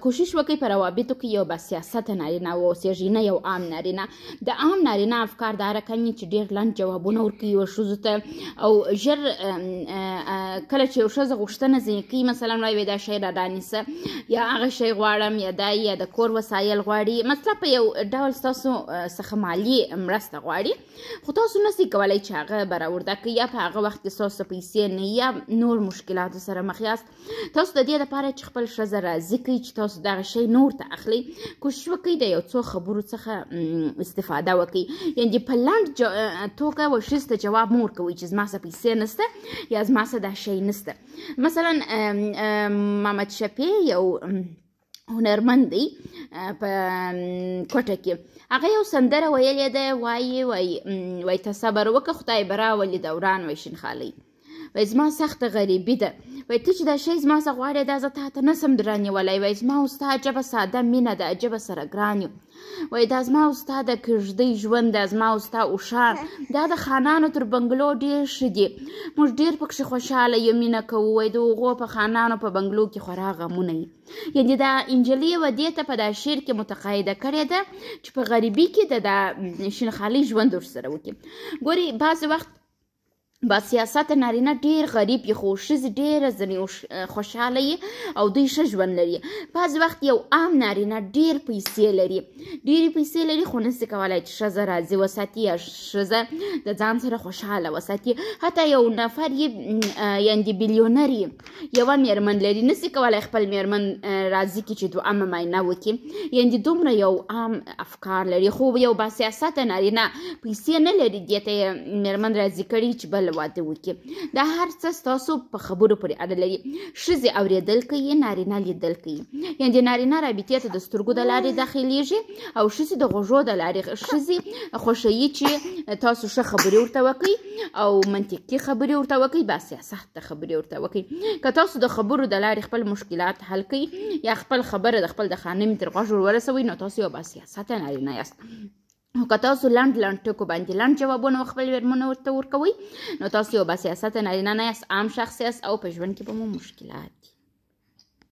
کوشش وکړئ په روابطو کې یو باسیاسته نارینه واوسیږئ، نه یو عام نارینه. د عام نارینه افکار دا رقم وي چې ډېر لنډ جوابونه ورکوي یوه ښځو ته، او ژر کله چې یو ښځه غوښتنه ځینې کوي، مثلا وایي دا شی را رانیسه، یا هغه شی غواړم، یا دا یا د کور وسایل غواړي، مطلب په یو ډول ستاسو څخه مالي مرسته غواړي، خو تاسو نسئ کولی چې هغه به راورده کړئ، یا په هغه وخت کې ستاسو پیسې نه یا نور مشکلاتو سره مخ یاست. تاسو د دې لپاره چې خپل ښځه راضي کړئ چې تاسو دغه شی نور ته اخلئ، کوشش وکړئ د یو څو خبرو څخه استفاده وکړئ، یعنې په لنډ توګه و ښځې ته جواب مه ورکوئ چې زما څه پیسې نسته یا زما څه دا شی نسته. مثلا محمد شفیع یو هنرمند دی په کوټه کې، هغه یو سندره ویلې ده، وایي ته صبر وکړه خدای به راولي دوران وایي شینخالۍ، وایي زما سخته غریبي ده، وایي ته چې دا شی زما څخه غواړې دا زه تا ته نسم درانیولی، وایي زما او ستا عجبه ساده مینه ده، عجبه سره ګران یو، وایي دا زما او ستا د کږدۍ ژوند ده، زما او ستا اوښان دا د خانانو تر بنګلو ډېر ښه دي، موږ ډېر پکښې خوشحاله یو مینه کوو، وایي د هغو په خانانو په بنګلو کې خورا غمونه وي. یعنې دا نجلۍ یوه دې ته په دا شعر کې متقاعده کړې ده چې په غریبۍ کې د شینخالۍ ژوند ورسره وکړي. ګورې بعضې وخت باسیاسته نارینه ډېر غریب وي، خو ښځې ډېره ځینې خوشحاله وي او دوی ښه ژوند لري. بعضې وخت یو عام نارینه ډېر پیسې لري، ډېرې پیسې لري، خو نسي کولی چې ښځه راضي وساتي یا ښځه د ځان سره خوشحاله وساتي. حتی یو نفر یې یعنې بیلیونر یې یوه میرمن لري، نسي کولی خپل میرمن راضي کړي چې دوهمه معاینه وکړي، یعنې دومره یو عام افکار لري. خو یو باسیاسته نارینه پیسې نه لري، دې ته یې میرمن راضي کړي چې بل واده وکړي. دا هر څه ستاسو په خبرو پورې اړه لري. ښځې اورېدل کوي، نارینه لیدل کوي، یعنې د نارینه رابطې ته د سترګو د لارې داخلیږي او ښځې د غوږو د لارې. ښځې خوښوي چې تاسو ښه خبرې ورته وکړئ او منطقي خبرې ورته وکړئ، باسیاسته خبرې ورته وکړئ. که تاسو د خبرو د لارې خپل مشکلات حل کړئ یا خپل خبره د خپل د خانم تر غوږ ورسوئ، نو تاسو یو باسیاسته نارینه یاست. او که تاسو لنډ ټکو باندې لنډ جوابونه خپل میرمنو ورته ورکوئ، نو تاسو یو باسیاسته نارینه نه یاست، عام شخص یاست او په ژوند کې به مو مشکلات دي.